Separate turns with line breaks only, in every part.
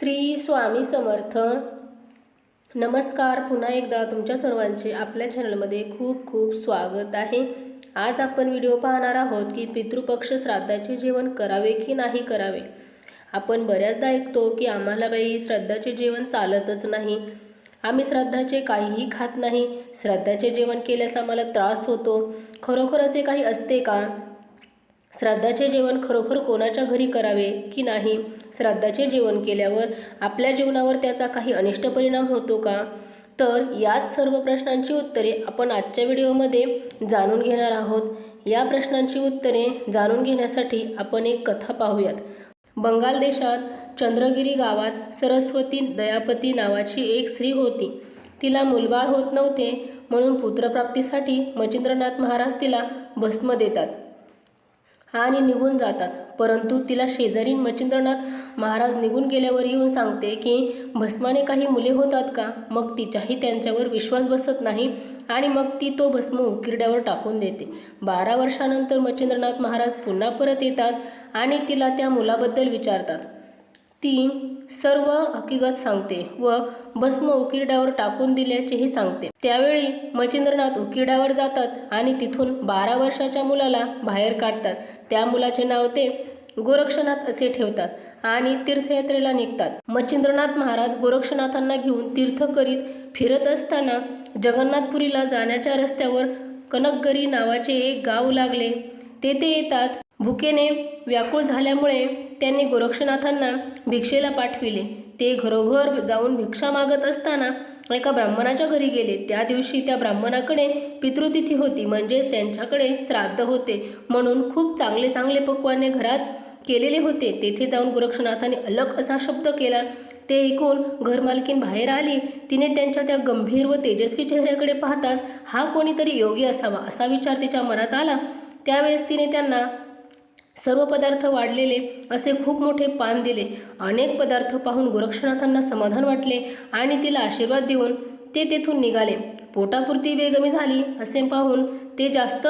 श्री स्वामी समर्थ. नमस्कार. पुन्हा एकदा तुमच्या सर्वांचे आपल्या चॅनलमध्ये खूप खूप स्वागत आहे. आज आपण व्हिडिओ पाहणार आहोत की पितृपक्ष श्राद्धाचे जेवण करावे की नाही करावे. आपण बऱ्याचदा ऐकतो की आम्हाला बाई श्राद्धाचे जेवण चालतच नाही, आम्ही श्राद्धाचे काहीही खात नाही, श्राद्धाचे जेवण केल्यास आम्हाला त्रास होतो. खरोखर असे काही असते का? श्राद्धाचे जेवण खरोखर कोणाच्या घरी करावे की नाही? श्राद्धाचे जेवण केल्यावर आपल्या जीवनावर त्याचा काही अनिष्ट परिणाम होतो का? तर याच सर्व प्रश्नांची उत्तरे आपण आजच्या व्हिडिओमध्ये जाणून घेणार आहोत. या प्रश्नांची उत्तरे जाणून घेण्यासाठी आपण एक कथा पाहूयात. बंगाल देशात चंद्रगिरी गावात सरस्वती दयापती नावाची एक स्त्री होती. तिला मुलबाळ होत नव्हते, म्हणून पुत्रप्राप्तीसाठी मच्छिंद्रनाथ महाराज तिला भस्म देतात आणि निघून जातात. परंतु तिला शेजारी मच्छिंद्रनाथ महाराज निघून गेल्यावर येऊन सांगते की भस्माने काही मुले होतात का? मग तिच्याही त्यांच्यावर विश्वास बसत नाही आणि मग ती तो भस्म उकिरड्यावर टाकून देते. 12 वर्षानंतर मच्छिंद्रनाथ महाराज पुन्हा परत येतात आणि तिला त्या मुलाबद्दल विचारतात. ती सर्व हकीकत सांगते व भस्म उकिरड्यावर टाकून दिल्याचेही सांगते. त्यावेळी मच्छिंद्रनाथ उकिरड्यावर जातात आणि तिथून 12 वर्षाच्या मुलाला बाहेर काढतात. त्या मुलाचे नाव ते गोरक्षनाथ असे ठेवतात आणि तीर्थयात्रेला निघतात. मच्छिंद्रनाथ महाराज गोरक्षनाथांना घेऊन तीर्थ करीत फिरत असताना जगन्नाथपुरीला जाण्याच्या रस्त्यावर कनकगरी नावाचे एक गाव लागले. तेथे येतात. भुकेने व्याकुळ झाल्यामुळे त्यांनी गोरक्षनाथांना भिक्षेला पाठविले. ते घरोघर जाऊन भिक्षा मागत असताना एका ब्राह्मणाच्या घरी गेले. त्या दिवशी त्या ब्राह्मणाकडे पितृतिथी होती, म्हणजेच त्यांच्याकडे श्राद्ध होते, म्हणून खूप चांगले चांगले पक्वाने घरात केलेले होते. तेथे जाऊन गोरक्षनाथांनी अलग असा शब्द केला. ते ऐकून घरमालकीन बाहेर आली. तिने त्यांच्या त्या गंभीर व तेजस्वी चेहऱ्याकडे पाहताच हा कोणीतरी योगी असावा असा विचार तिच्या मनात आला. त्यावेळेस तिने त्यांना सर्व पदार्थ वाढलेले असे खूप मोठे पान दिले. अनेक पदार्थ पाहून गोरक्षनाथांना समाधान वाटले आणि तिला आशीर्वाद देऊन ते तेथून निघाले. पोटापुरती बेगमी झाली असे पाहून ते जास्त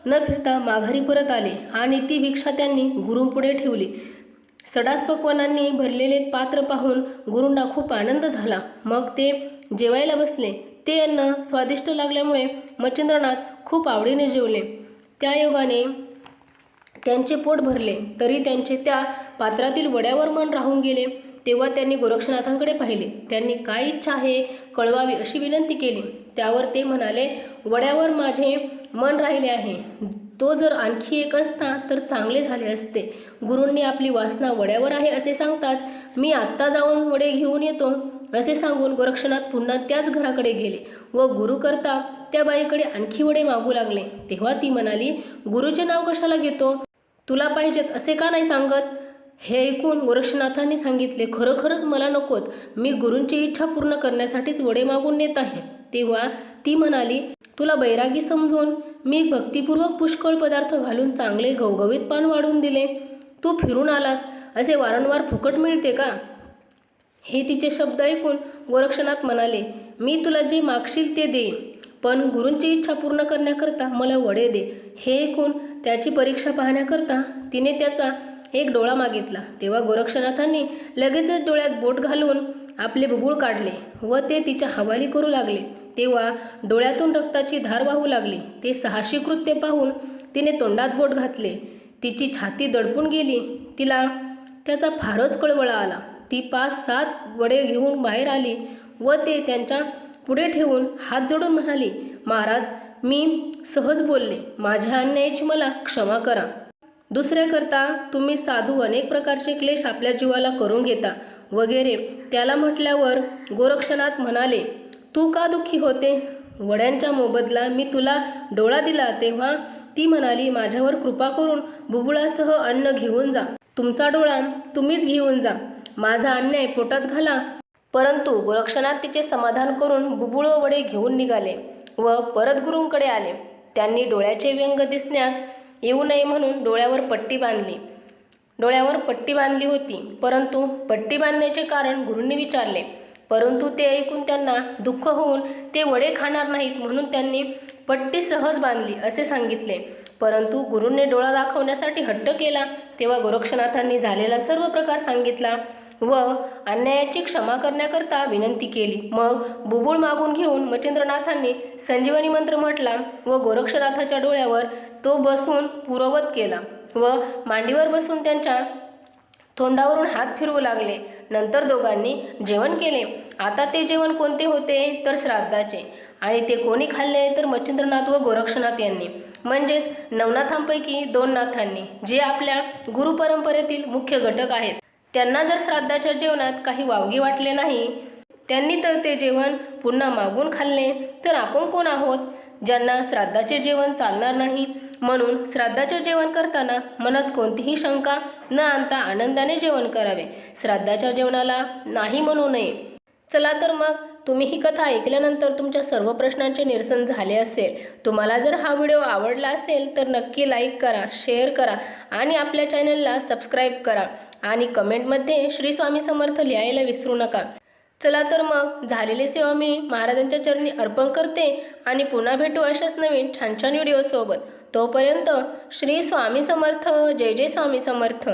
न फिरता माघारी परत आले आणि ती भिक्षा त्यांनी गुरूंपुढे ठेवली. सडास पक्वानांनी भरलेले पात्र पाहून गुरूंना खूप आनंद झाला. मग ते जेवायला बसले. ते अन्न स्वादिष्ट लागल्यामुळे मच्छिंद्रनाथ खूप आवडीने जेवले. त्या योगाने त्यांचे पोट भरले. तरी त्यांचे त्या पात्रातील वड्यावर मन राहून गेले. तेव्हा त्यांनी गोरक्षनाथांकडे पाहिले. त्यांनी काय इच्छा आहे कळवावी अशी विनंती केली. त्यावर ते म्हणाले, वड्यावर माझे मन राहिले आहे. तो जर आणखी एक असता तर चांगले झाले असते. गुरूंनी आपली वासना वड्यावर आहे असे सांगताच मी आत्ता जाऊन वडे घेऊन येतो असे सांगून गोरक्षनाथ पुन्हा त्याच घराकडे गेले व गुरु करता त्या बाईकडे आणखी वडे मागू लागले. तेव्हा ती म्हणाली, गुरुचे नाव कशाला घेतो? तुला पाहिजेत असे का नाही सांगत? हे ऐकून गोरक्षनाथांनी सांगितले, खरोखरच मला नकोत. मी गुरूंची इच्छा पूर्ण करण्यासाठीच वडे मागून नेत आहे. तेव्हा ती म्हणाली, तुला बैरागी समजून मी भक्तिपूर्वक पुष्कळ पदार्थ घालून चांगले घवघवीत पान वाढून दिले. तू फिरून आलास असे वारंवार फुकट मिळते का? हे तिचे शब्द ऐकून गोरक्षनाथ म्हणाले, मी तुला जे मागशील ते देईन, पण गुरूंची इच्छा पूर्ण करण्याकरता मला वडे दे. हे ऐकून त्याची परीक्षा पाहण्याकरता तिने त्याचा एक डोळा मागितला. तेव्हा गोरक्षनाथांनी लगेचच डोळ्यात बोट घालून आपले बुबुळ काढले व ते तिच्या हवाली करू लागले. तेव्हा डोळ्यातून रक्ताची धार वाहू लागली. ते साहसी कृत्य पाहून तिने तोंडात बोट घातले. तिची छाती दडपून गेली. तिला त्याचा फारच कळवळा आला. ती 5-7 वडे घेऊन बाहेर आली व ते त्यांच्या पुढे ठेवून हात जोडून म्हणाली, महाराज, मी सहज बोलले. माझ्या अन्यायाची मला क्षमा करा. दुसऱ्याकरता तुम्ही साधू अनेक प्रकारचे क्लेश आपल्या जीवाला करून घेता वगैरे. त्याला म्हटल्यावर गोरक्षनाथ म्हणाले, तू का दुःखी होतेस? वड्यांच्या मोबदला मी तुला डोळा दिला तेव्हा ती म्हणाली, माझ्यावर कृपा करून बुबुळासह अन्न घेऊन जा. तुमचा डोळा तुम्हीच घेऊन जा. माझा अन्याय पोटात घाला. परंतु गोरक्षनाथ तिचे समाधान करून बुबुळ व वडे घेऊन निघाले व परत गुरूंकडे आले. त्यांनी डोळ्याचे व्यंग दिसण्यास येऊ नये म्हणून डोळ्यावर पट्टी बांधली होती. परंतु पट्टी बांधण्याचे कारण गुरूंनी विचारले. परंतु ते ऐकून त्यांना दुःख होऊन ते वडे खाणार नाहीत म्हणून त्यांनी पट्टी सहज बांधली असे सांगितले. परंतु गुरूंनी डोळा दाखवण्यासाठी हट्ट केला. तेव्हा गोरक्षनाथांनी झालेला सर्व प्रकार सांगितला. व अन्यायाची क्षमा करण्याकरता विनंती केली. मग बुबुळ मागून घेऊन मच्छिंद्रनाथांनी संजीवनी मंत्र म्हटला व गोरक्षनाथाच्या डोळ्यावर तो बसून पूर्ववत केला व मांडीवर बसून त्यांच्या तोंडावरून हात फिरवू लागले. नंतर दोघांनी जेवण केले. आता ते जेवण कोणते होते तर श्राद्धाचे, आणि ते कोणी खाल्ले तर मच्छिंद्रनाथ व गोरक्षनाथ यांनी, म्हणजेच नवनाथांपैकी 2 नाथांनी, जे आपल्या गुरुपरंपरेतील मुख्य घटक आहेत. त्यांना जर श्राद्धाच्या जेवणात काही वावगे वाटले नाही, त्यांनी तर ते जेवण पुन्हा मागून खाल्ले, तर आपण कोण आहोत ज्यांना श्राद्धाचे जेवण चालणार नाही. म्हणून श्राद्धाचे जेवण करताना मनात कोणतीही शंका न आणता आनंदाने जेवण करावे. श्राद्धाच्या जेवणाला नाही म्हणू नये. चला तर मग तुम्ही ही कथा ऐकल्यानंतर तुमच्या सर्व प्रश्नांचे निरसन झाले असेल. तुम्हाला जर हा व्हिडिओ आवडला असेल तर नक्की लाईक करा, शेअर करा आणि आपल्या चॅनलला सबस्क्राईब करा आणि कमेंटमध्ये श्री स्वामी समर्थ लिहायला विसरू नका. चला तर मग झालेली सेवा मी महाराजांच्या चरणी अर्पण करते आणि पुन्हा भेटू अशाच नवीन छान छान व्हिडिओसोबत. तोपर्यंत श्री स्वामी समर्थ. जय जय स्वामी समर्थ.